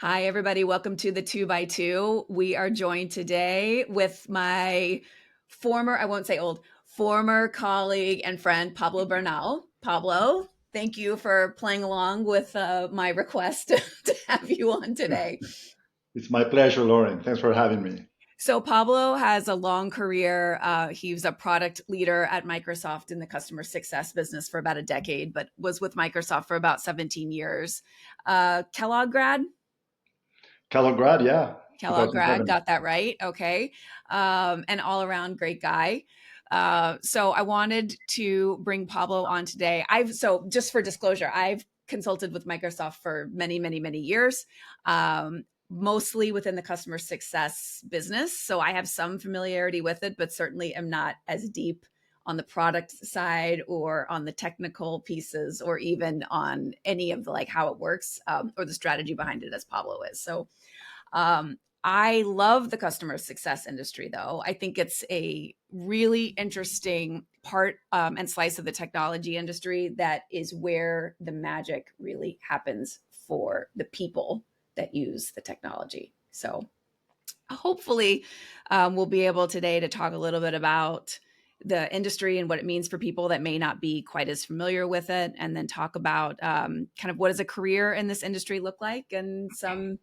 Hi, everybody. Welcome to the 2 by 2. We are joined today with my I won't say old, former colleague and friend, Pablo Bernal. Pablo, thank you for playing along with my request to have you on today. It's my pleasure, Lauren. Thanks for having me. So, Pablo has a long career. He was a product leader at Microsoft in the customer success business for about a decade, but was with Microsoft for about 17 years. Kellogg grad? Kaliningrad, yeah, Kellogg grad, 2007. got that right. Okay. And all around great guy. So I wanted to bring Pablo on today. So just for disclosure, I've consulted with Microsoft for many, many, many years, mostly within the customer success business. So I have some familiarity with it, but certainly am not as deep on the product side or on the technical pieces or even on any of the like how it works or the strategy behind it as Pablo is. So I love the customer success industry, though. I think it's a really interesting part and slice of the technology industry that is where the magic really happens for the people that use the technology. So hopefully, we'll be able today to talk a little bit about the industry and what it means for people that may not be quite as familiar with it, and then talk about kind of what does a career in this industry look like and some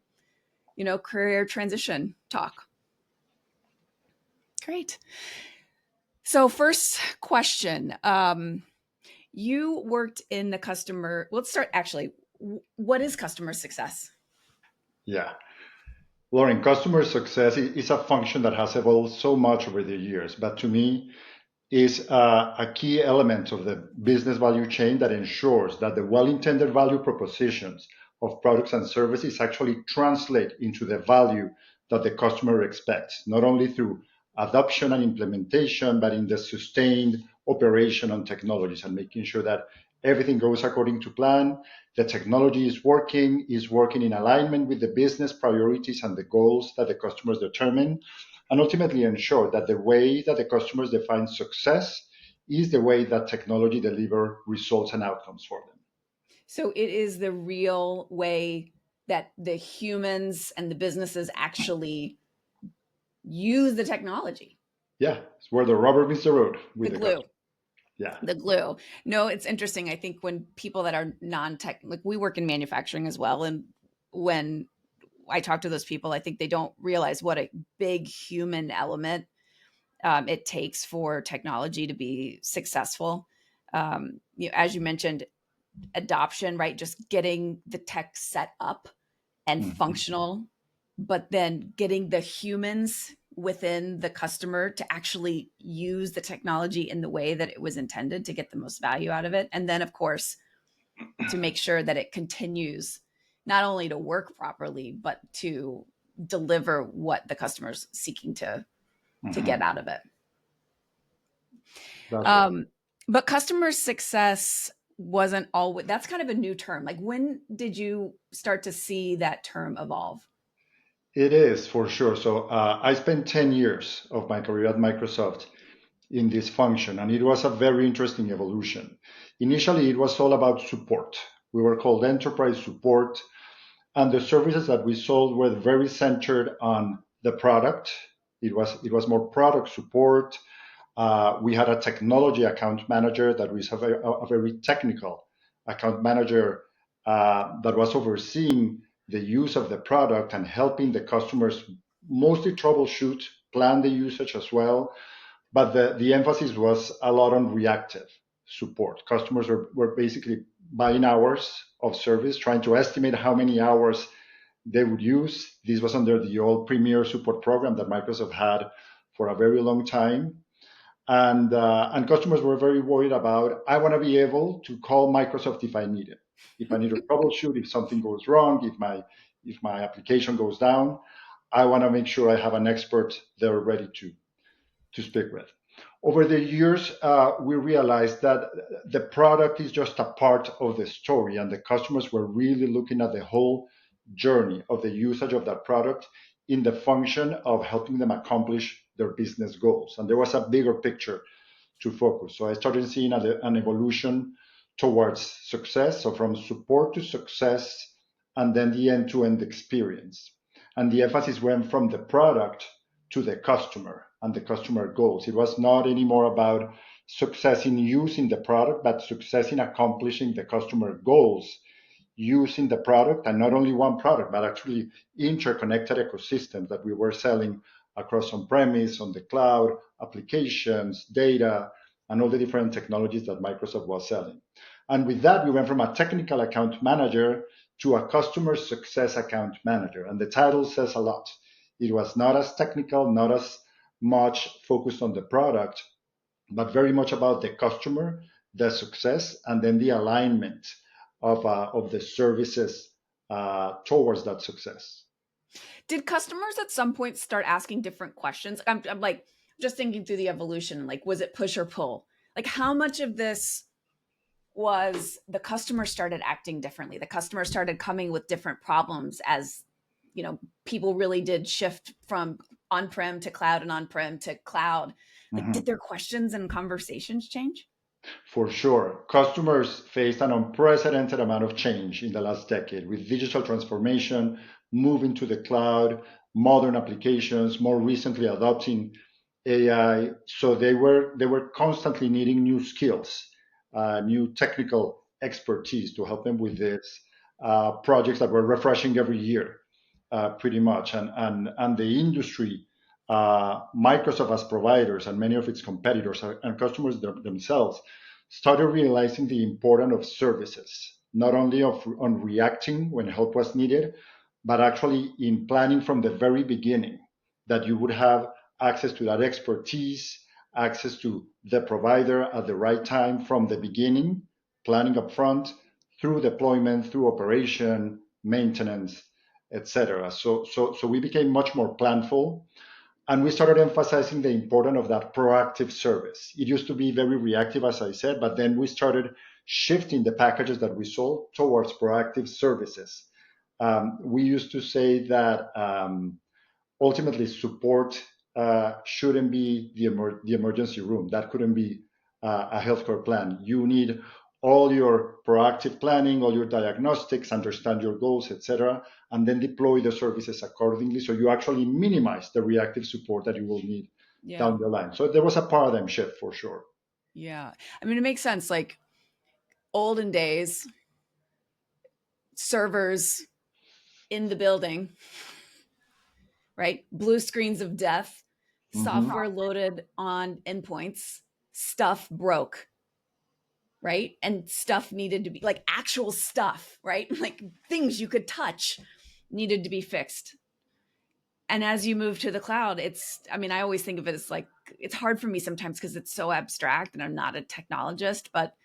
career transition talk. Great. So first question, you worked in the customer, let's start actually, what is customer success? Yeah. Lauren, customer success is a function that has evolved so much over the years, but to me, is a key element of the business value chain that ensures that the well-intended value propositions of products and services actually translate into the value that the customer expects, not only through adoption and implementation, but in the sustained operation on technologies and making sure that everything goes according to plan. The technology is working in alignment with the business priorities and the goals that the customers determine, and ultimately ensure that the way that the customers define success is the way that technology deliver results and outcomes for them. So it is the real way that the humans and the businesses actually use the technology, Yeah, it's where the rubber meets the road the with the glue. customer. Yeah. The glue. No, it's interesting. I think when people that are non-tech, like we work in manufacturing as well, and when I talk to those people, I think they don't realize what a big human element it takes for technology to be successful. As you mentioned, adoption, right? Just getting the tech set up and Mhm. functional, but then getting the humans within the customer to actually use the technology in the way that it was intended to get the most value out of it. And then, of course, to make sure that it continues not only to work properly, but to deliver what the customer's seeking to get Mhm. out of it. That's right. Um, but customer success wasn't always, that's kind of a new term. Like, when did you start to see that term evolve? It is for sure. So I spent 10 years of my career at Microsoft in this function, and it was a very interesting evolution. Initially, it was all about support. We were called enterprise support, and the services that we sold were very centered on the product. It was more product support. We had a technology account manager that was a very technical account manager that was overseeing the use of the product and helping the customers mostly troubleshoot, plan the usage as well. But the emphasis was a lot on reactive support. Customers were basically buying hours of service, trying to estimate how many hours they would use. This was under the old Premier support program that Microsoft had for a very long time. And customers were very worried about, I want to be able to call Microsoft if I need it. If I need to troubleshoot, if something goes wrong, if my application goes down, I want to make sure I have an expert there ready to speak with. Over the years, we realized that the product is just a part of the story, and the customers were really looking at the whole journey of the usage of that product in the function of helping them accomplish their business goals. And there was a bigger picture to focus. So I started seeing an evolution towards success. So from support to success and then the end-to-end experience. And the emphasis went from the product to the customer and the customer goals. It was not anymore about success in using the product, but success in accomplishing the customer goals using the product, and not only one product, but actually interconnected ecosystems that we were selling across on-premise, on the cloud, applications, data, and all the different technologies that Microsoft was selling. And with that, we went from a technical account manager to a customer success account manager. And the title says a lot. It was not as technical, not as much focused on the product, but very much about the customer, the success, and then the alignment of the services towards that success. Did customers at some point start asking different questions? I'm like just thinking through the evolution. Like, was it push or pull? Like, how much of this was the customer started acting differently? The customer started coming with different problems as, you know, people really did shift from on-prem to cloud and on-prem to cloud. Like, Mhm. did their questions and conversations change? For sure. Customers faced an unprecedented amount of change in the last decade with digital transformation, moving to the cloud, modern applications, more recently adopting AI. So they were constantly needing new skills, new technical expertise to help them with these projects that were refreshing every year, pretty much. And the industry, Microsoft as providers and many of its competitors and customers themselves started realizing the importance of services, not only on reacting when help was needed, but actually in planning from the very beginning, that you would have access to that expertise, access to the provider at the right time from the beginning, planning upfront, through deployment, through operation, maintenance, etc. So we became much more planful, and we started emphasizing the importance of that proactive service. It used to be very reactive, as I said, but then we started shifting the packages that we sold towards proactive services. We used to say that ultimately support shouldn't be the emergency room. That couldn't be a healthcare plan. You need all your proactive planning, all your diagnostics, understand your goals, etc., and then deploy the services accordingly. So you actually minimize the reactive support that you will need Yeah. down the line. So there was a paradigm shift for sure. Yeah. I mean, it makes sense. Like, olden days, servers in the building, right? Blue screens of death, Mhm. software loaded on endpoints, stuff broke, right? And stuff needed to be like actual stuff, right? Like things you could touch needed to be fixed. And as you move to the cloud, I mean, I always think of it as like, it's hard for me sometimes because it's so abstract and I'm not a technologist, but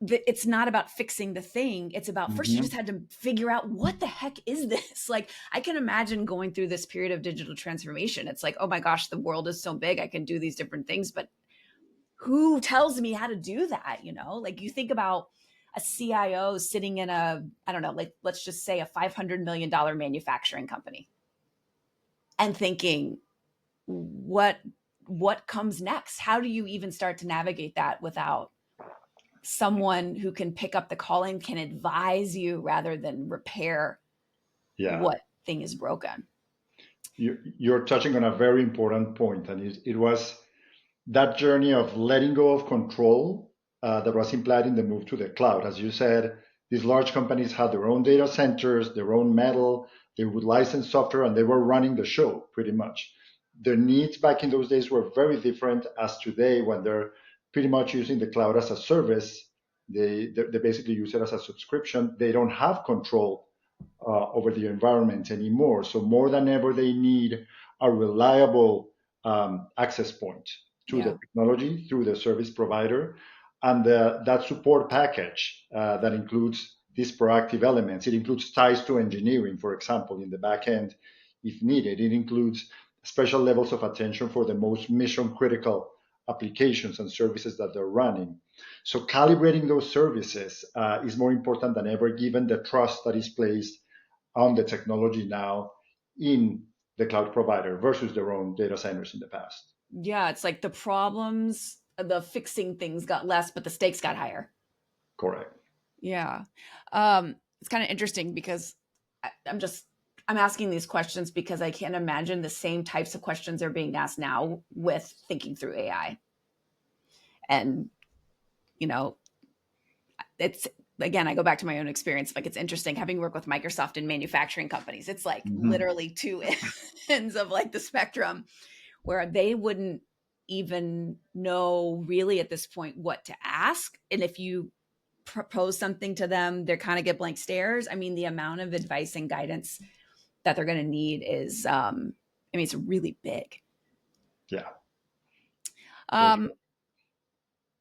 it's not about fixing the thing. It's about first you just Mhm. had to figure out what the heck is this? Like, I can imagine going through this period of digital transformation. It's like, oh my gosh, the world is so big. I can do these different things, but who tells me how to do that? You know, like you think about a CIO sitting in I don't know, like let's just say a $500 million manufacturing company and thinking, what what comes next? How do you even start to navigate that without someone who can pick up the call and can advise you rather than repair Yeah. what thing is broken? You're touching on a very important point, and it was that journey of letting go of control that was implied in the move to the cloud. As you said, these large companies had their own data centers, their own metal, they would license software, and they were running the show pretty much. Their needs back in those days were very different as today when they're pretty much using the cloud as a service. They basically use it as a subscription. They don't have control over the environment anymore. So more than ever, they need a reliable access point to the Yeah. technology through the service provider, and that support package that includes these proactive elements. It includes ties to engineering, for example, in the back end, if needed. It includes special levels of attention for the most mission critical applications and services that they're running. So calibrating those services is more important than ever, given the trust that is placed on the technology now in the cloud provider versus their own data centers in the past. Yeah, it's like the problems, the fixing things got less, but the stakes got higher. Correct. Yeah. Um, it's kind of interesting because I'm asking these questions because I can't imagine the same types of questions are being asked now with thinking through AI. And, you know, it's, again, I go back to my own experience. Like, it's interesting having worked with Microsoft and manufacturing companies. It's like Mhm. literally two ends of like the spectrum where they wouldn't even know really at this point what to ask. And if you propose something to them, they kind of get blank stares. I mean, the amount of advice and guidance that they're going to need is, I mean, it's really big. Yeah, for Um, sure.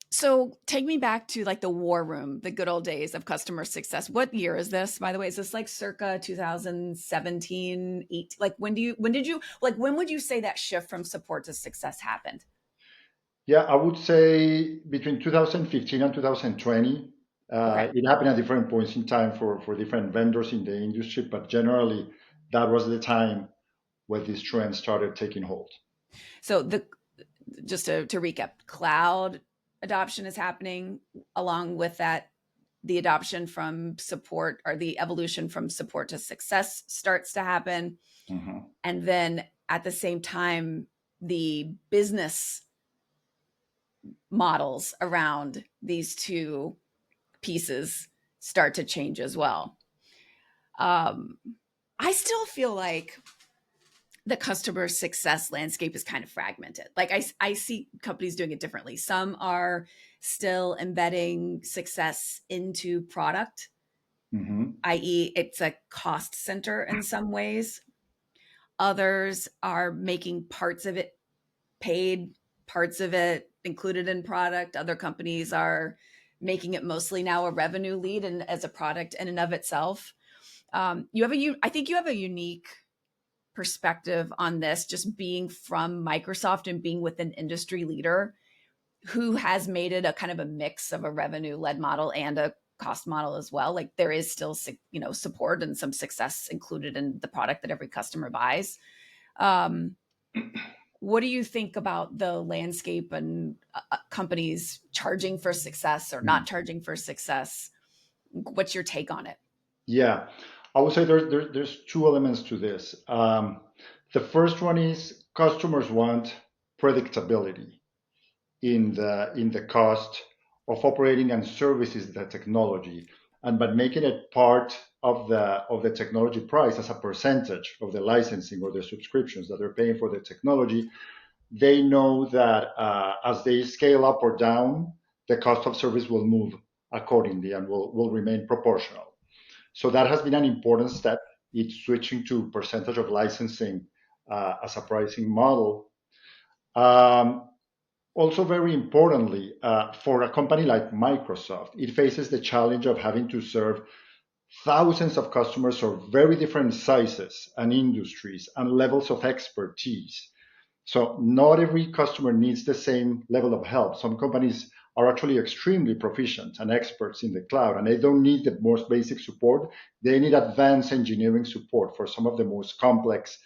so take me back to like the war room, the good old days of customer success. What year is this, by the way? Is this like circa 2017, 8? Like when would you say that shift from support to success happened? Yeah, I would say between 2015 and 2020. Okay. It happened at different points in time for different vendors in the industry, but generally that was the time where this trend started taking hold. So just to recap, cloud adoption is happening along with that. The adoption from support, or the evolution from support to success, starts to happen. Mhm. And then at the same time, the business models around these two pieces start to change as well. Um, I still feel like the customer success landscape is kind of fragmented. Like I see companies doing it differently. Some are still embedding success into product, Mhm. i.e., it's a cost center in some ways. Others are making parts of it paid, parts of it included in product. Other companies are making it mostly now a revenue lead and as a product in and of itself. I think you have a unique perspective on this, just being from Microsoft and being with an industry leader who has made it a kind of a mix of a revenue led model and a cost model as well. Like there is still, support and some success included in the product that every customer buys. Um, what do you think about the landscape and companies charging for success or not charging for success? What's your take on it? Yeah, I would say there's two elements to this. The first one is customers want predictability in the cost of operating and services the technology, and by making it part of the technology price as a percentage of the licensing or the subscriptions that they're paying for the technology, they know that as they scale up or down, the cost of service will move accordingly and will remain proportional. So that has been an important step. It's switching to percentage of licensing as a pricing model. Um, Also, very importantly, for a company like Microsoft, it faces the challenge of having to serve thousands of customers of very different sizes and industries and levels of expertise. So not every customer needs the same level of help. Some companies are actually extremely proficient and experts in the cloud, and they don't need the most basic support. They need advanced engineering support for some of the most complex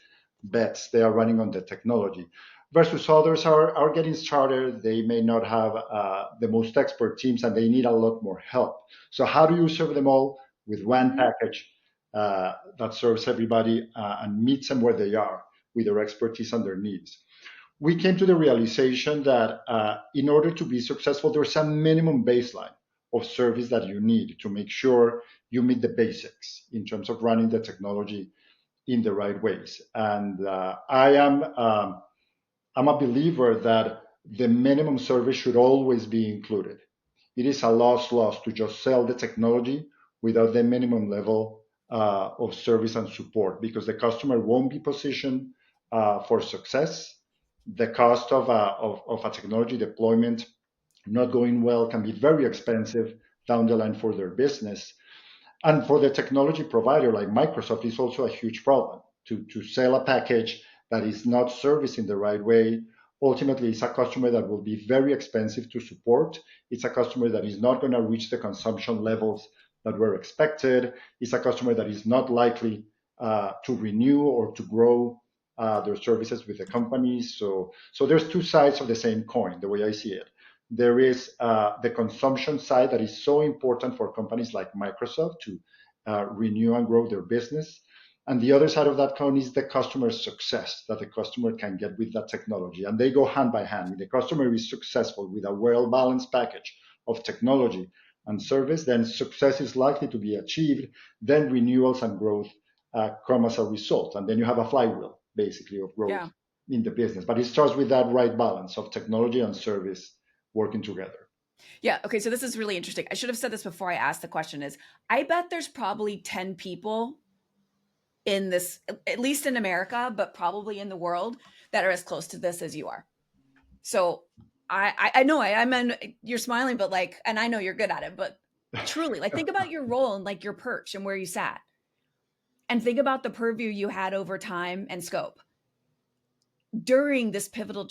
bets they are running on the technology. Versus others are getting started. They may not have the most expert teams, and they need a lot more help. So how do you serve them all with one Mm-hmm. package that serves everybody and meets them where they are with their expertise and their needs? We came to the realization that in order to be successful, there's a minimum baseline of service that you need to make sure you meet the basics in terms of running the technology in the right ways. And I'm a believer that the minimum service should always be included. It is a loss to just sell the technology without the minimum level of service and support because the customer won't be positioned for success. The cost of a technology deployment not going well can be very expensive down the line for their business. And for the technology provider like Microsoft, it's also a huge problem to sell a package that is not serviced in the right way. Ultimately, it's a customer that will be very expensive to support. It's a customer that is not going to reach the consumption levels that were expected. It's a customer that is not likely to renew or to grow their services with the companies. So there's two sides of the same coin, the way I see it. There is the consumption side that is so important for companies like Microsoft to renew and grow their business. And the other side of that coin is the customer success that the customer can get with that technology. And they go hand by hand. If the customer is successful with a well balanced package of technology and service, then success is likely to be achieved. Then renewals and growth come as a result. And then you have a flywheel, basically, of growth Yeah. in the business. But it starts with that right balance of technology and service working together. Yeah. Okay. So this is really interesting. I should have said this before I asked the question is I bet there's probably 10 people in this, at least in America, but probably in the world that are as close to this as you are. So I know I mean, you're smiling, but like, and I know you're good at it, but truly like think about your role and like your perch and where you sat and think about the purview you had over time and scope during this pivotal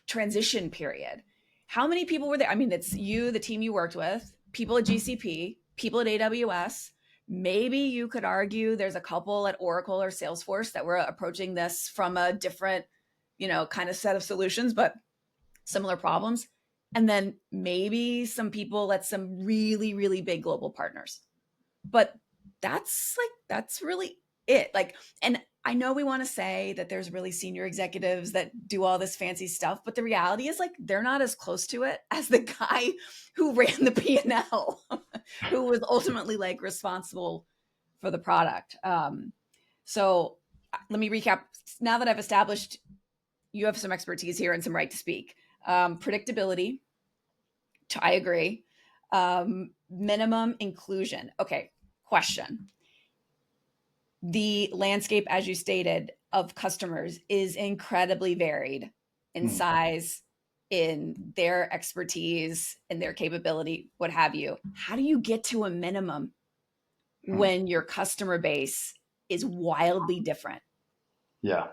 transition period. How many people were there? I mean, it's you, the team you worked with, people at GCP, people at AWS. Maybe you could argue there's a couple at Oracle or Salesforce that were approaching this from a different, kind of set of solutions, but similar problems. And then maybe some people at some really, really big global partners. But that's really it. Like, and I know we want to say that there's really senior executives that do all this fancy stuff, but the reality is like they're not as close to it as the guy who ran the P&L, who was ultimately like responsible for the product. So let me recap. Now that I've established you have some expertise here and some right to speak, predictability, I agree. Minimum inclusion. Okay, question. The landscape, as you stated, of customers is incredibly varied in Hmm. size, in their expertise, in their capability, what have you. How do you get to a minimum Hmm. when your customer base is wildly different? Yeah.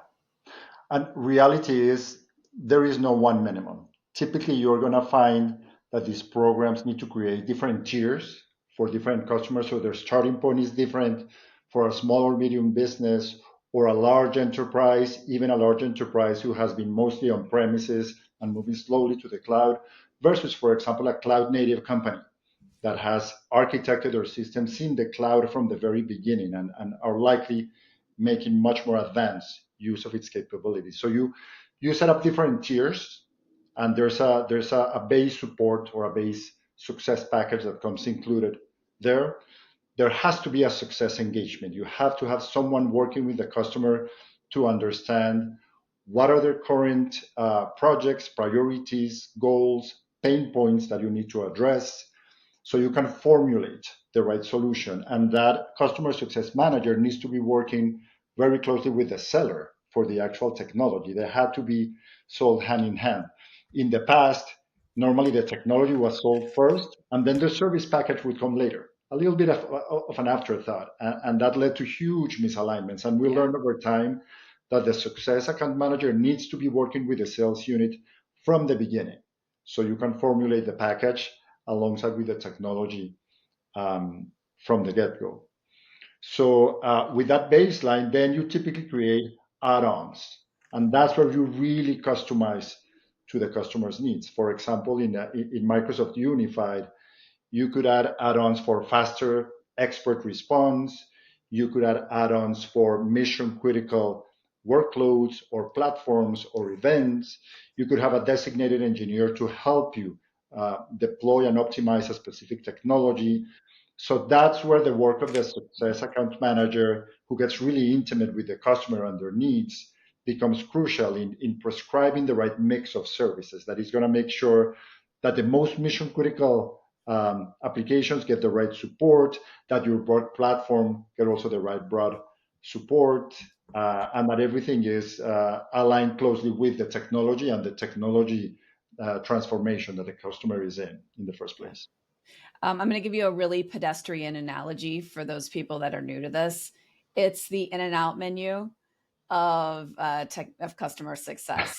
And reality is there is no one minimum. Typically, you're going to find that these programs need to create different tiers for different customers. So their starting point is different for a small or medium business or a large enterprise, even a large enterprise who has been mostly on premises and moving slowly to the cloud, versus, for example, a cloud native company that has architected their systems in the cloud from the very beginning and are likely making much more advanced use of its capabilities. So you set up different tiers, and there's a base support or a base success package that comes included there. There has to be a success engagement. You have to have someone working with the customer to understand what are their current projects, priorities, goals, pain points that you need to address, so you can formulate the right solution. And that customer success manager needs to be working very closely with the seller for the actual technology. They had to be sold hand in hand. In the past, normally the technology was sold first and then the service package would come later, a little bit of an afterthought. And that led to huge misalignments. And we Yeah. learned over time that the success account manager needs to be working with the sales unit from the beginning. So you can formulate the package alongside with the technology from the get-go. So with that baseline, then you typically create add-ons, and that's where you really customize to the customer's needs. For example, in Microsoft Unified, you could add add-ons for faster expert response. You could add add-ons for mission critical workloads or platforms or events. You could have a designated engineer to help you deploy and optimize a specific technology. So that's where the work of the success account manager, who gets really intimate with the customer and their needs, becomes crucial in prescribing the right mix of services that is going to make sure that the most mission critical applications get the right support, that your broad platform get also the right broad support, and that everything is aligned closely with the technology and the technology transformation that the customer is in the first Yeah. place. I'm going to give you a really pedestrian analogy for those people that are new to this. It's the in and out menu of customer success.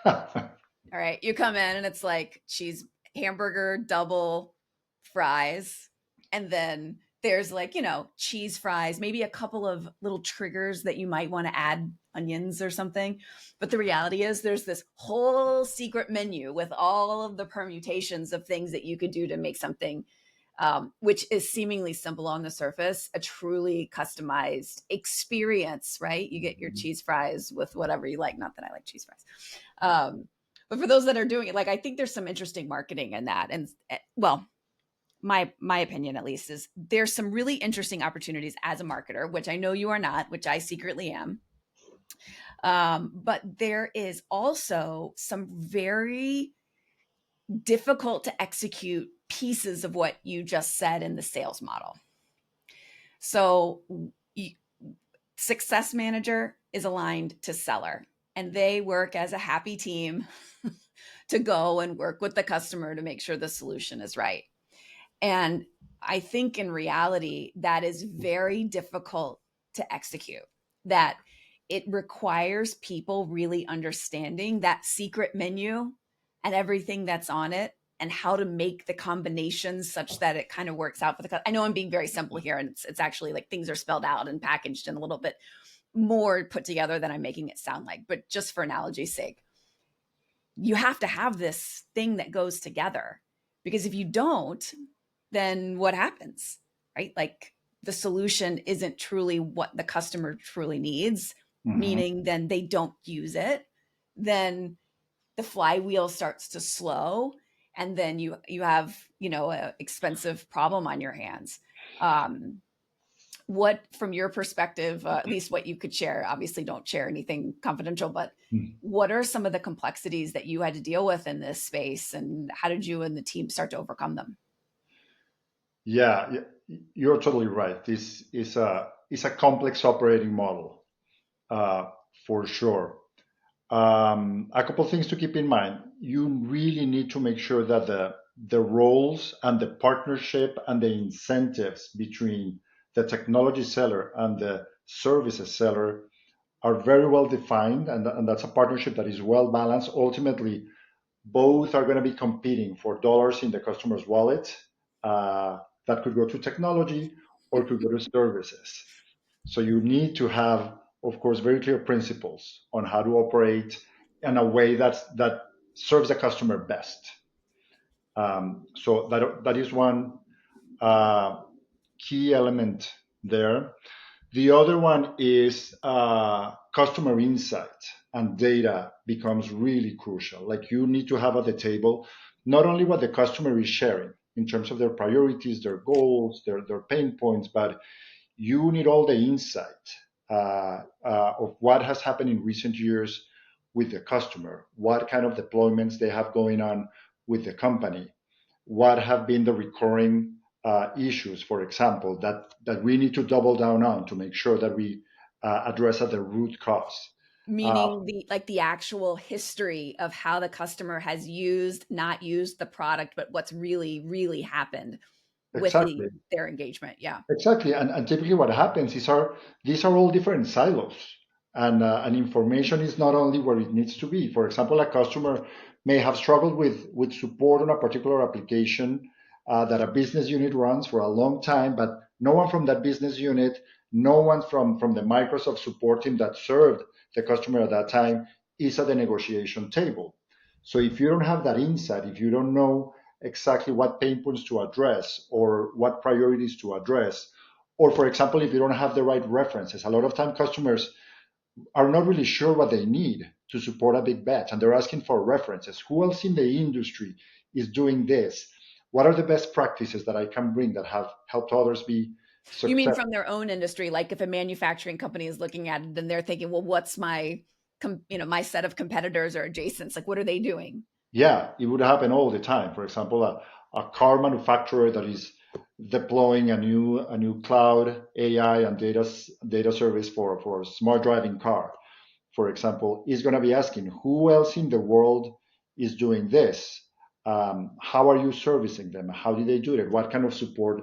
All right, you come in and it's like cheese hamburger, double fries, and then there's like, cheese fries, maybe a couple of little triggers that you might want to add onions or something. But the reality is there's this whole secret menu with all of the permutations of things that you could do to make something which is seemingly simple on the surface, a truly customized experience, right? You get your cheese fries with whatever you like. Not that I like cheese fries. But for those that are doing it, like, I think there's some interesting marketing in that. And well, my opinion at least is there's some really interesting opportunities as a marketer, which I know you are not, which I secretly am. But there is also some very difficult to execute pieces of what you just said in the sales model. So success manager is aligned to seller, and they work as a happy team to go and work with the customer to make sure the solution is right. And I think in reality, that is very difficult to execute, that it requires people really understanding that secret menu and everything that's on it and how to make the combinations such that it kind of works out for the customer. I know I'm being very simple here, and it's actually like things are spelled out and packaged and a little bit more put together than I'm making it sound like. But just for analogy's sake, you have to have this thing that goes together, because if you don't, then what happens, right? Like, the solution isn't truly what the customer truly needs, meaning then they don't use it. Then the flywheel starts to slow, and then you have, an expensive problem on your hands. What, from your perspective, at least what you could share, obviously don't share anything confidential, but what are some of the complexities that you had to deal with in this space, and how did you and the team start to overcome them? Yeah, you're totally right. This is a complex operating model, uh, for sure. A couple things to keep in mind. You really need to make sure that the roles and the partnership and the incentives between the technology seller and the services seller are very well defined, and that's a partnership that is well balanced. Ultimately, both are going to be competing for dollars in the customer's wallet. That could go to technology or could go to services. So you need to have, of course, very clear principles on how to operate in a way that serves the customer best. So that is one uh, key element there. The other one is customer insight and data becomes really crucial. Like, you need to have at the table not only what the customer is sharing in terms of their priorities, their goals, their pain points, but you need all the insight of what has happened in recent years with the customer, what kind of deployments they have going on with the company, what have been the recurring issues, for example, that we need to double down on to make sure that we address at the root cause. Uh, Meaning the actual history of how the customer has used, not used the product, but what's really, really happened with exactly. their engagement. Yeah. Exactly, and typically what happens is these are all different silos, and information is not only where it needs to be. For example, a customer may have struggled with support on a particular application that a business unit runs for a long time, but no one from that business unit, no one from the Microsoft support team that served the customer at that time is at the negotiation table. So if you don't have that insight, if you don't know exactly what pain points to address or what priorities to address. Or, for example, if you don't have the right references, a lot of time customers are not really sure what they need to support a big bet, and they're asking for references. Who else in the industry is doing this? What are the best practices that I can bring that have helped others be You mean successful? from their own industry? Like, if a manufacturing company is looking at it, then they're thinking, well, what's my set of competitors or adjacents? Like, what are they doing? Yeah, it would happen all the time. For example, a car manufacturer that is deploying a new cloud AI and data service for a smart driving car, for example, is going to be asking who else in the world is doing this. How are you servicing them? How do they do it? What kind of support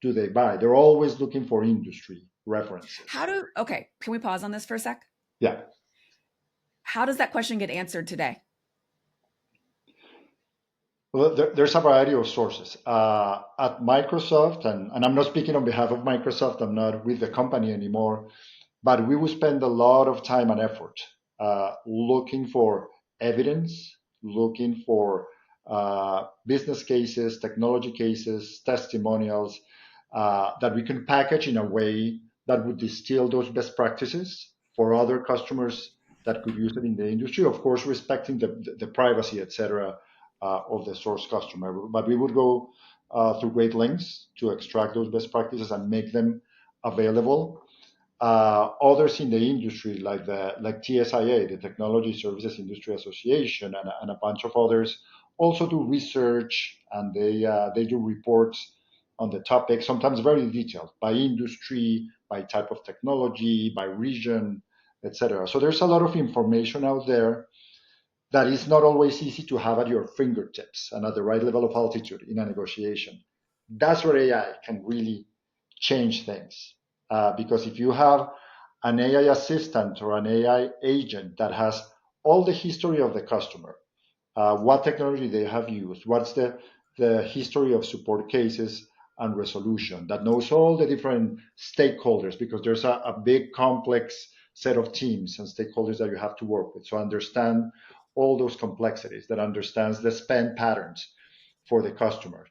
do they buy? They're always looking for industry references. Okay, can we pause on this for a sec? Yeah. How does that question get answered today? Well, there's a variety of sources. At Microsoft, and I'm not speaking on behalf of Microsoft, I'm not with the company anymore, but we will spend a lot of time and effort looking for evidence, looking for business cases, technology cases, testimonials that we can package in a way that would distill those best practices for other customers that could use it in the industry, of course, respecting the privacy, etc., of the source customer. But we would go through great lengths to extract those best practices and make them available. Others in the industry, like TSIA, the Technology Services Industry Association, and a bunch of others, also do research, and they do reports on the topic, sometimes very detailed by industry, by type of technology, by region, etc. So there's a lot of information out there that is not always easy to have at your fingertips and at the right level of altitude in a negotiation. That's where AI can really change things. Because if you have an AI assistant or an AI agent that has all the history of the customer, what technology they have used, what's the history of support cases and resolution, that knows all the different stakeholders, because there's a big complex set of teams and stakeholders that you have to work with. So understand all those complexities, that understands the spend patterns for the customer,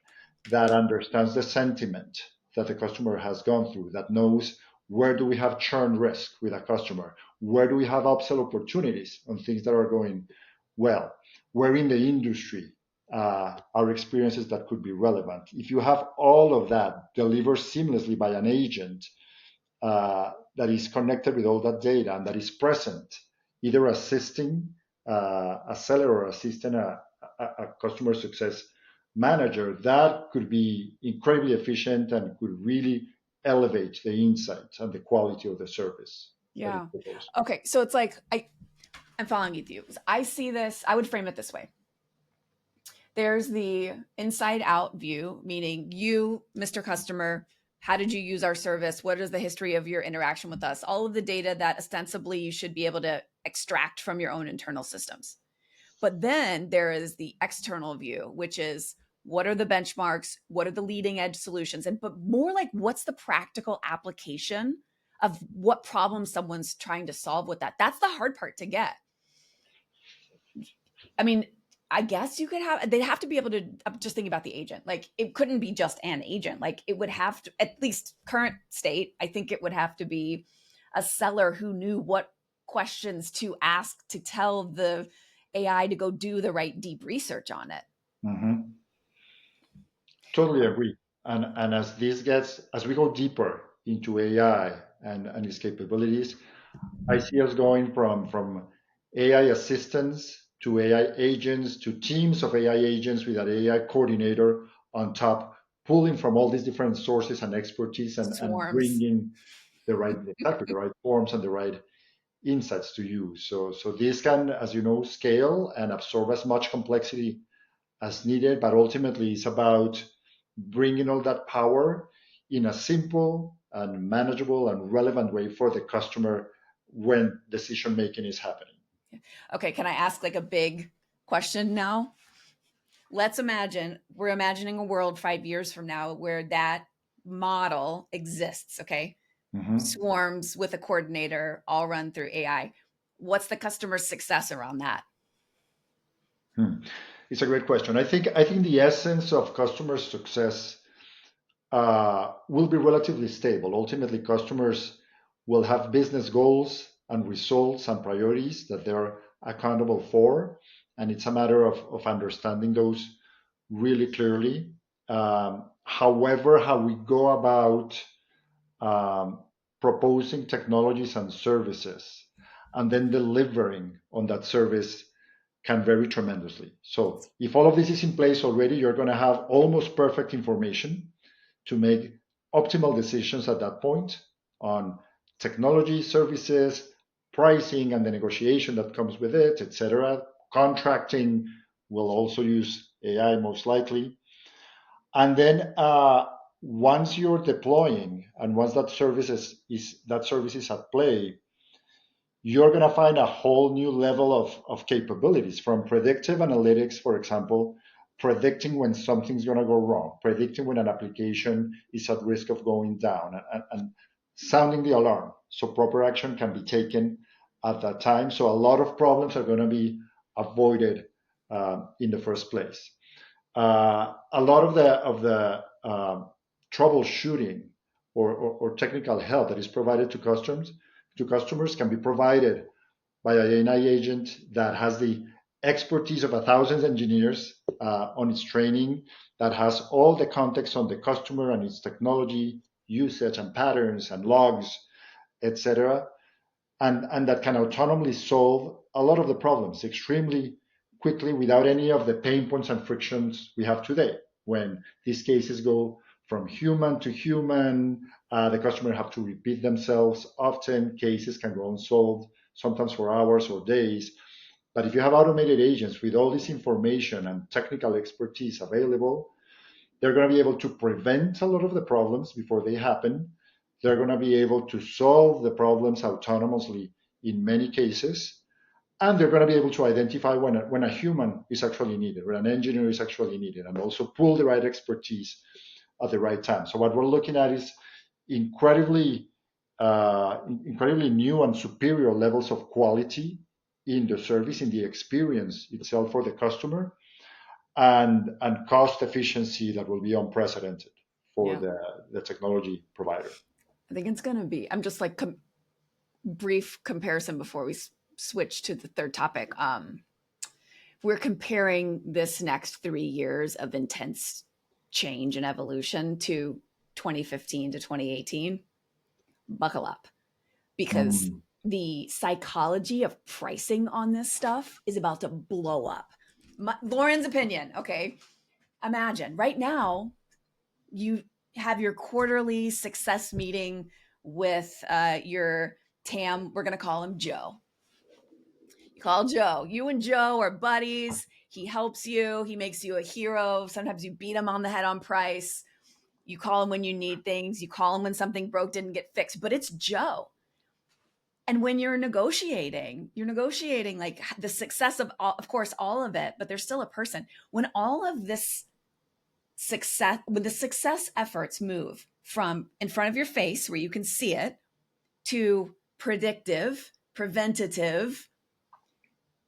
that understands the sentiment that the customer has gone through, that knows where do we have churn risk with a customer, where do we have upsell opportunities on things that are going well, where in the industry are experiences that could be relevant. If you have all of that delivered seamlessly by an agent that is connected with all that data and that is present, either assisting a seller or assisting a customer success manager, that could be incredibly efficient and could really elevate the insights and the quality of the service that is Yeah. proposed. Okay. So it's like I'm following you. I see this, I would frame it this way. There's the inside out view, meaning you, Mr. Customer, how did you use our service? What is the history of your interaction with us? All of the data that ostensibly you should be able to extract from your own internal systems. But then there is the external view, which is what are the benchmarks? What are the leading edge solutions? And but more like what's the practical application of what problem someone's trying to solve with that? That's the hard part to get. I mean, I guess you could have, they'd have to be able to, I'm just thinking about the agent. Like it couldn't be just an agent. Like it would have to, at least current state, I think it would have to be a seller who knew what questions to ask to tell the AI to go do the right deep research on it. Mm-hmm. Totally agree. And as we go deeper into AI and its capabilities, I see us going from AI assistants to AI agents to teams of AI agents with an AI coordinator on top, pulling from all these different sources and expertise and Swarms. bringing exactly the right forms and the right insights to you. So this can, as you know, scale and absorb as much complexity as needed, but ultimately it's about bringing all that power in a simple and manageable and relevant way for the customer when decision making is happening. Okay, can I ask like a big question now? Let's imagine we're imagining a world 5 years from now where that model exists. Okay. Mhm. Swarms with a coordinator all run through AI. What's the customer success around that? Hmm. It's a great question. I think the essence of customer success will be relatively stable. Ultimately, customers will have business goals and results and priorities that they're accountable for, and it's a matter of understanding those really clearly. However, how we go about um, proposing technologies and services and then delivering on that service can vary tremendously. So, if all of this is in place already, you're going to have almost perfect information to make optimal decisions at that point on technology, services, pricing, and the negotiation that comes with it, etc. Contracting will also use AI most likely. And then once you're deploying and once that service is at play, you're going to find a whole new level of capabilities from predictive analytics, for example, predicting when something's going to go wrong, predicting when an application is at risk of going down, and sounding the alarm so proper action can be taken at that time. So a lot of problems are going to be avoided in the first place. A lot of the troubleshooting or technical help that is provided to customers can be provided by an AI agent that has the expertise of 1,000 engineers on its training, that has all the context on the customer and its technology usage and patterns and logs, etc., and that can autonomously solve a lot of the problems extremely quickly without any of the pain points and frictions we have today. When these cases go from human to human, the customer have to repeat themselves. Often cases can go unsolved, sometimes for hours or days. But if you have automated agents with all this information and technical expertise available, they're going to be able to prevent a lot of the problems before they happen. They're going to be able to solve the problems autonomously in many cases. And they're going to be able to identify when a human is actually needed, when an engineer is actually needed, and also pull the right expertise at the right time. So what we're looking at is incredibly, incredibly new and superior levels of quality in the service, in the experience itself for the customer, and cost efficiency that will be unprecedented for Yeah. the technology provider. I think it's going to be, I'm just like, brief comparison before we switch to the third topic. We're comparing this next 3 years of intense change and evolution to 2015 to 2018. Buckle up, because Mm. the psychology of pricing on this stuff is about to blow up. Lauren's opinion, okay? Imagine right now you have your quarterly success meeting with your TAM. We're going to call him Joe. You call Joe. You and Joe are buddies. He helps you. He makes you a hero. Sometimes you beat him on the head on price. You call him when you need things. You call him when something broke, didn't get fixed, but it's Joe. And when you're negotiating like the success of course, all of it, but there's still a person. When all of this success, when the success efforts move from in front of your face where you can see it to predictive, preventative,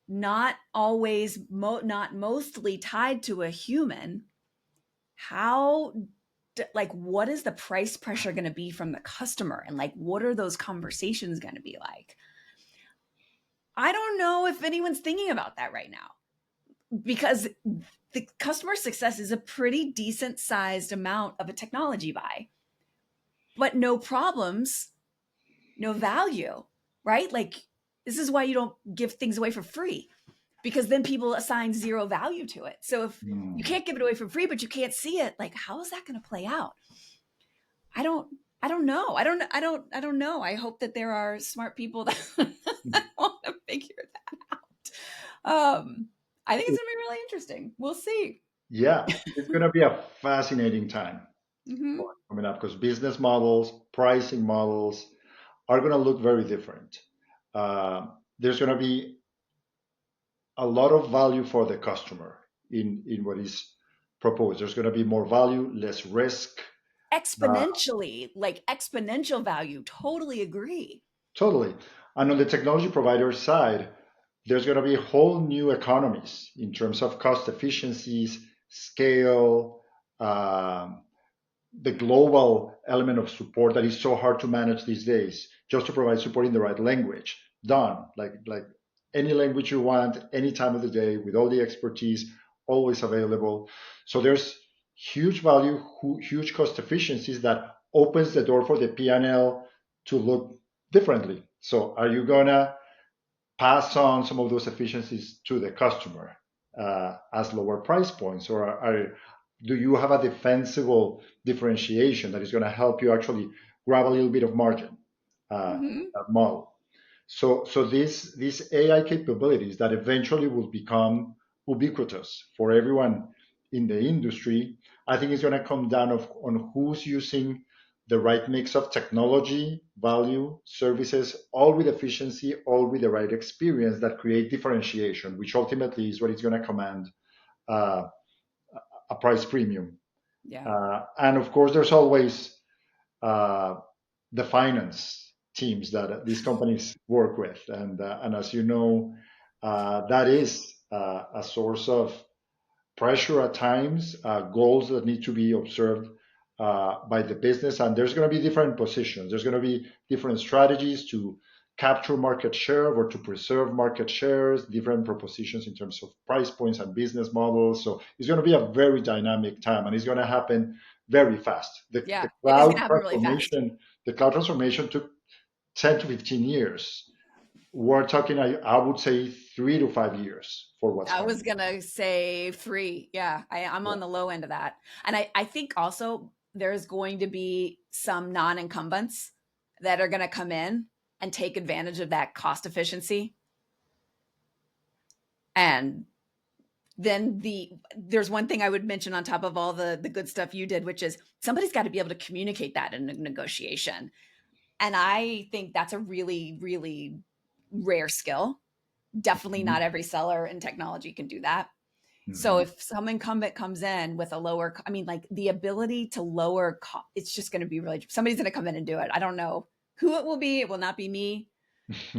not always, not mostly tied to a human, how, like, what is the price pressure going to be from the customer? And like, what are those conversations going to be like? I don't know if anyone's thinking about that right now, because the customer success is a pretty decent sized amount of a technology buy, but no problems, no value, right? Like, this is why you don't give things away for free, because then people assign zero value to it. So if you Mm. can't give it away for free, but you can't see it, like, how is that going to play out? I don't, I don't know. I don't know. I hope that there are smart people that, that want to figure that out. I think it's going to be really interesting. We'll see. Yeah, it's going to be a fascinating time Mm-hmm. coming up because business models, pricing models are going to look very different. There's going to be a lot of value for the customer in what is proposed. There's going to be more value, less risk. Uh, Exponentially, like exponential value. Totally agree. Totally. And on the technology provider side, there's going to be whole new economies in terms of cost efficiencies, scale, um, the global element of support that is so hard to manage these days. Just to provide support in the right language, done like any language you want, any time of the day, with all the expertise, always available. So there's huge value, huge cost efficiencies that opens the door for the P&L to look differently. So are you gonna pass on some of those efficiencies to the customer as lower price points, or do you have a defensible differentiation that is going to help you actually grab a little bit of margin Mm-hmm. that model? So these AI capabilities that eventually will become ubiquitous for everyone in the industry, I think it's going to come down on who's using the right mix of technology, value, services, all with efficiency, all with the right experience that create differentiation, which ultimately is what is going to command uh, a price premium. Yeah. And of course, there's always uh, the finance teams that these companies work with, and as you know, that is a source of pressure at times, goals that need to be observed by the business. And there's going to be different positions. There's going to be different strategies to capture market share or to preserve market shares, different propositions in terms of price points and business models. So it's going to be a very dynamic time, and it's going to happen very fast. Yeah, it is going to happen really fast. The cloud transformation took 10 to 15 years. We're talking, I would say, 3 to 5 years for what's I coming. was gonna say 3. Yeah, I'm Yeah. on the low end of that. And I think also there's going to be some non-incumbents that are gonna come in and take advantage of that cost efficiency. And then there's one thing I would mention on top of all the good stuff you did, which is somebody's got to be able to communicate that in a negotiation. And I think that's a really, really rare skill. Definitely not Mhm. every seller in technology can do that. So Mhm. if some incumbent comes in with a lower, I mean, like the ability to lower, it's just going to be really, somebody's going to come in and do it. I don't know who it will be. It will not be me.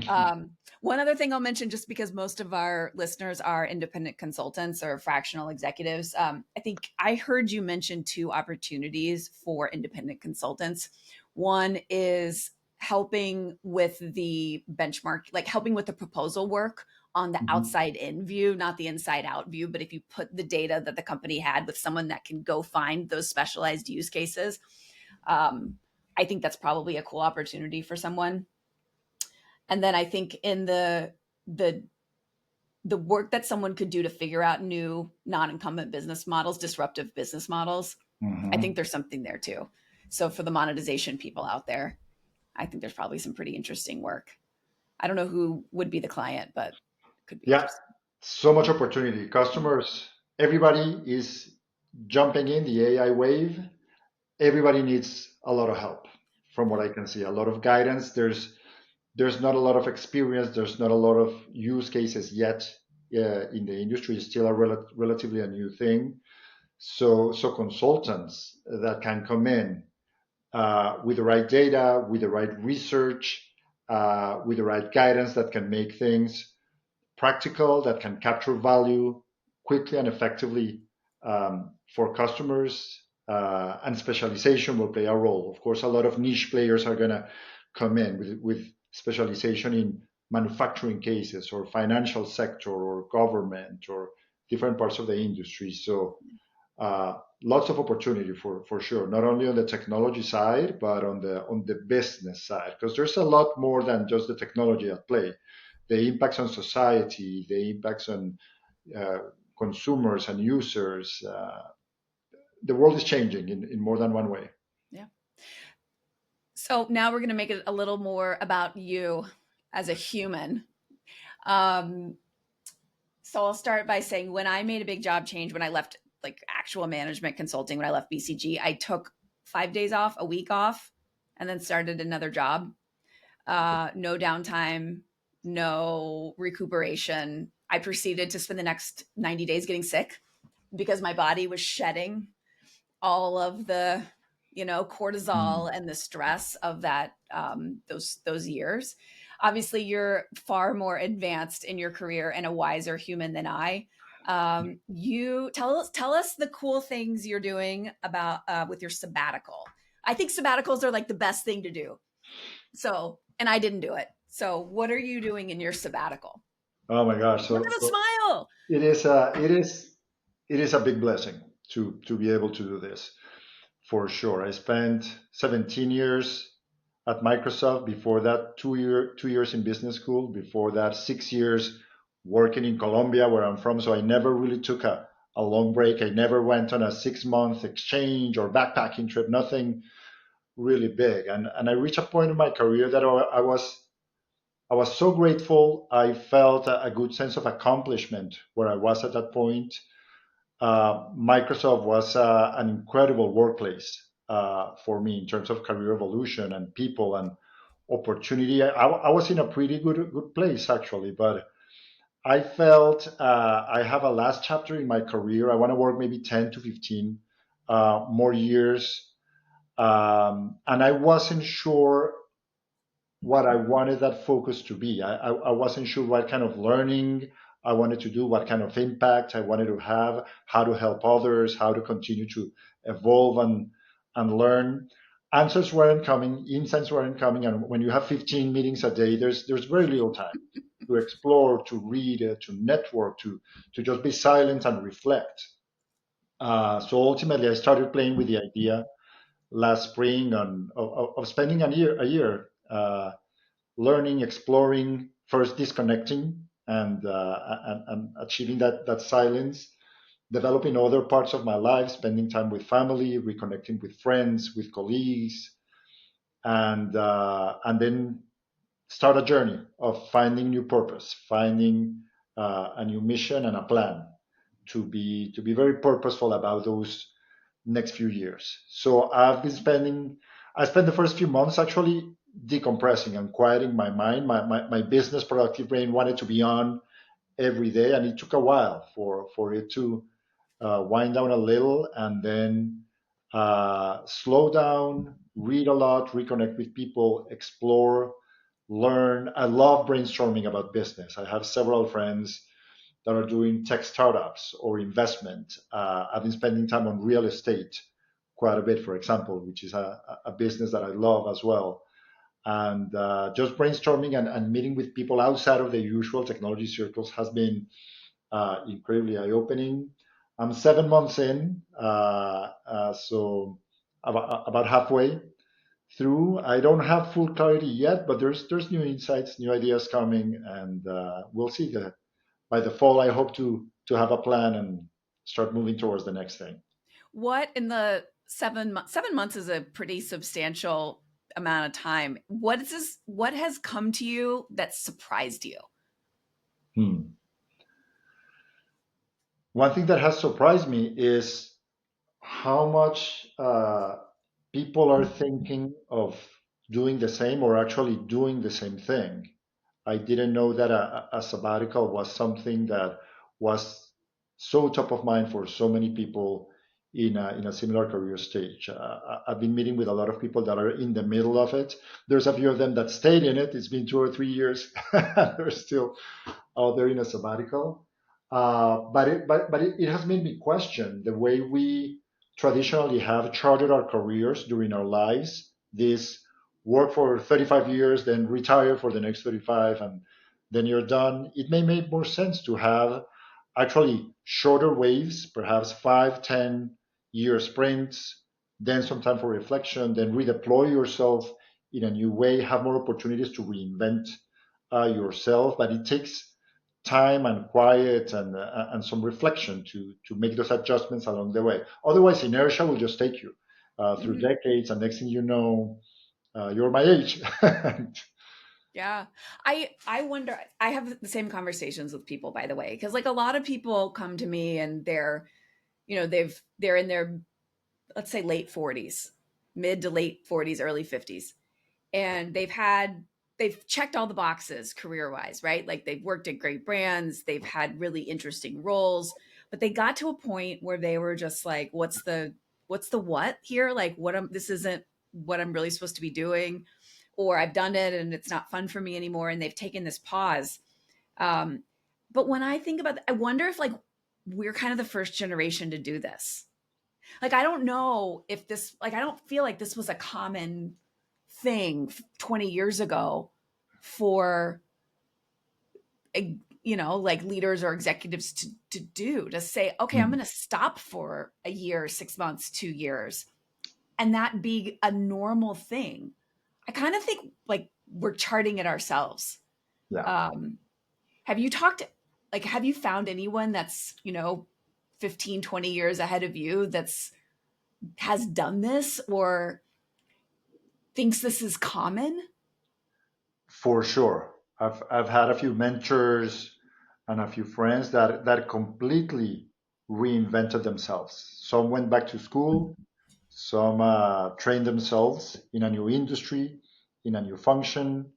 One other thing I'll mention, just because most of our listeners are independent consultants or fractional executives, I think I heard you mention 2 opportunities for independent consultants. One is helping with the benchmark, like helping with the proposal work on the Mhm. outside in view, not the inside out view. But if you put the data that the company had with someone that can go find those specialized use cases, um, I think that's probably a cool opportunity for someone. And then I think in the the work that someone could do to figure out new non-incumbent business models, disruptive business models, I think Mhm. there's something there too. So for the monetization people out there, I think there's probably some pretty interesting work. I don't know who would be the client, but it could be Yeah, interesting. so much opportunity. Customers, everybody is jumping in the AI wave. Everybody needs a lot of help, from what I can see. A lot of guidance. There's not a lot of experience. There's not a lot of use cases yet in the industry. It's still a relatively a new thing. So consultants that can come in with the right data, with the right research, with the right guidance that can make things practical, that can capture value quickly and effectively for customers. And specialization will play a role. Of course, a lot of niche players are going to come in with specialization in manufacturing cases or financial sector or government or different parts of the industry. So lots of opportunity for sure, not only on the technology side, but on the business side, because there's a lot more than just the technology at play. The impacts on society, the impacts on uh, consumers and users. The world is changing in more than one way. Yeah. So now we're going to make it a little more about you as a human. Um, so I'll start by saying when I made a big job change, when I left like actual management consulting, when I left BCG, I took 5 days off, a week off, and then started another job. No downtime, no recuperation. I proceeded to spend the next 90 days getting sick because my body was shedding all of the cortisol Mm. and the stress of that those years. Obviously you're far more advanced in your career and a wiser human than I. You tell us the cool things you're doing about with your sabbatical. I think sabbaticals are like the best thing to do. So, and I didn't do it. So what are you doing in your sabbatical? Oh my gosh! Look So, at the so smile. it is a big blessing to be able to do this for sure. I spent 17 years at Microsoft. Before that, 2 years in business school. Before that, 6 years working in Colombia, where I'm from. So I never really took a long break. I never went on a 6 month exchange or backpacking trip. Nothing really big. And I reached a point in my career that I was so grateful. I felt a good sense of accomplishment where I was at that point. Microsoft was an incredible workplace for me in terms of career evolution and people and opportunity. I was in a pretty good place actually, but I felt I have a last chapter in my career. I want to work maybe 10 to 15 more years, and I wasn't sure what I wanted that focus to be. I wasn't sure what kind of learning I wanted to do, what kind of impact I wanted to have, how to help others, how to continue to evolve and learn. Answers weren't coming, insights weren't coming, and when you have 15 meetings a day, there's very little time to explore, to read, to network, to just be silent and reflect. So ultimately, I started playing with the idea last spring of spending a year learning, exploring, first disconnecting, and achieving that silence, developing other parts of my life, spending time with family, reconnecting with friends, with colleagues, and then start a journey of finding new purpose, finding a new mission and a plan to be very purposeful about those next few years. So I spent the first few months actually decompressing and quieting my mind. My business productive brain wanted to be on every day, and it took a while for it to wind down a little, and then slow down, read a lot, reconnect with people, explore, learn. I love brainstorming about business. I have several friends that are doing tech startups or investment. I've been spending time on real estate quite a bit, for example, which is a business that I love as well. And just brainstorming and meeting with people outside of the usual technology circles has been incredibly eye-opening. I'm 7 months in, so about halfway through. I don't have full clarity yet, but there's new insights, new ideas coming, and we'll see. By the fall, I hope to have a plan and start moving towards the next thing. What in the 7 months? 7 months is a pretty substantial amount of time. What is this? What has come to you that surprised you? Hmm. One thing that has surprised me is how much people are thinking of doing the same or actually doing the same thing. I didn't know that a sabbatical was something that was so top of mind for so many people in a similar career stage. I've been meeting with a lot of people that are in the middle of it. There's a few of them that stayed in it. It's been 2 or 3 years. They're still out there in a sabbatical. But it has made me question the way we traditionally have charted our careers during our lives. This work for 35 years, then retire for the next 35, and then you're done. It may make more sense to have actually shorter waves, perhaps 5, 10 year sprints, then some time for reflection, then redeploy yourself in a new way, have more opportunities to reinvent yourself. But it takes time and quiet and some reflection to make those adjustments along the way. Otherwise, inertia will just take you through Mhm. decades, and next thing you know, you're my age. Yeah. I wonder, I have the same conversations with people, by the way, because like a lot of people come to me and they're, they're in their, let's say, late 40s, mid to late 40s, early 50s, and they've checked all the boxes career wise, right? Like they've worked at great brands, they've had really interesting roles, but they got to a point where they were just like, what's the what here? Like this isn't what I'm really supposed to be doing, or I've done it and it's not fun for me anymore, and they've taken this pause. um, but when I think about I wonder if like we're kind of the first generation to do this. Like I don't know if this, like I don't feel like this was a common thing 20 years ago for like leaders or executives to do, to say, okay, I'm Hmm. going to stop for a year, 6 months, 2 years, and that be a normal thing. I kind of think like we're charting it ourselves. Yeah, um have you talked, like have you found anyone that's 15, 20 years ahead of you that's has done this or thinks this is common? for sure. I've had a few mentors and a few friends that completely reinvented themselves. Some went back to school, some trained themselves in a new industry, in a new function.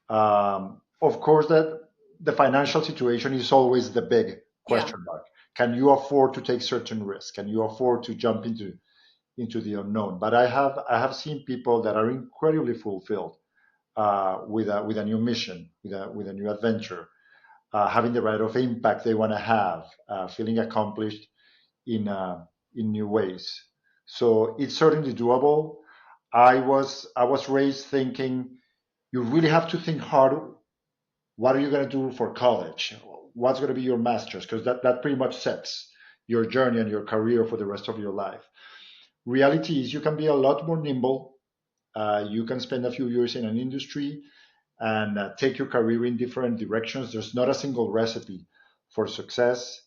Of course, that the financial situation is always the big Yeah. question mark. Can you afford to take certain risks? Can you afford to jump into the unknown? But I have seen people that are incredibly fulfilled with a new mission, with a new adventure. having the right of impact they want to have, feeling accomplished in new ways. So it's certainly doable. I was raised thinking you really have to think hard. What are you going to do for college? What's going to be your master's? Because that pretty much sets your journey and your career for the rest of your life. Reality is you can be a lot more nimble. You can spend a few years in an industry and take your career in different directions. There's not a single recipe for success.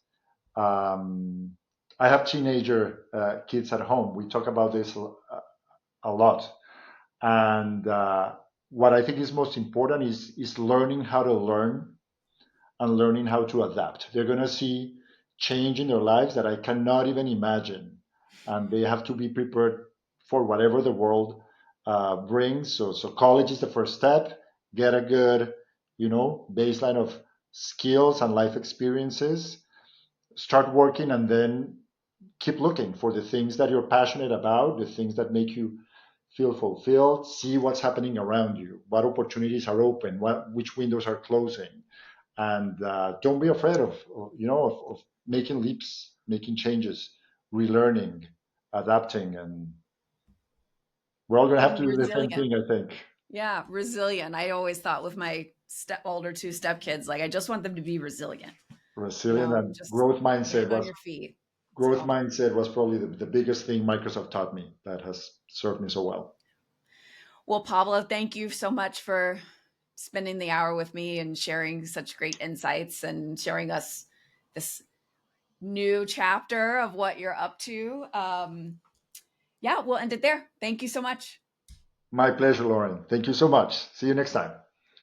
Um, I have teenager kids at home. We talk about this a lot. And what I think is most important is learning how to learn and learning how to adapt. They're going to see change in their lives that I cannot even imagine, and they have to be prepared for whatever the world brings. So college is the first step. Get a good, baseline of skills and life experiences. Start working, and then keep looking for the things that you're passionate about, the things that make you feel fulfilled. See what's happening around you, what opportunities are open, which windows are closing, and don't be afraid of making leaps, making changes, relearning, adapting, and we're all going to have And to do the same resilient. thing, I think. Yeah, resilient. I always thought with my older two stepkids, like I just want them to be resilient, Resilient and just growth mindset land on was your feet. growth So, mindset was probably the biggest thing Microsoft taught me that has served me so well. well, Pablo, thank you so much for spending the hour with me and sharing such great insights and sharing us this new chapter of what you're up to. Yeah, we'll end it there. Thank you so much. My pleasure, Lauren. Thank you so much. See you next time.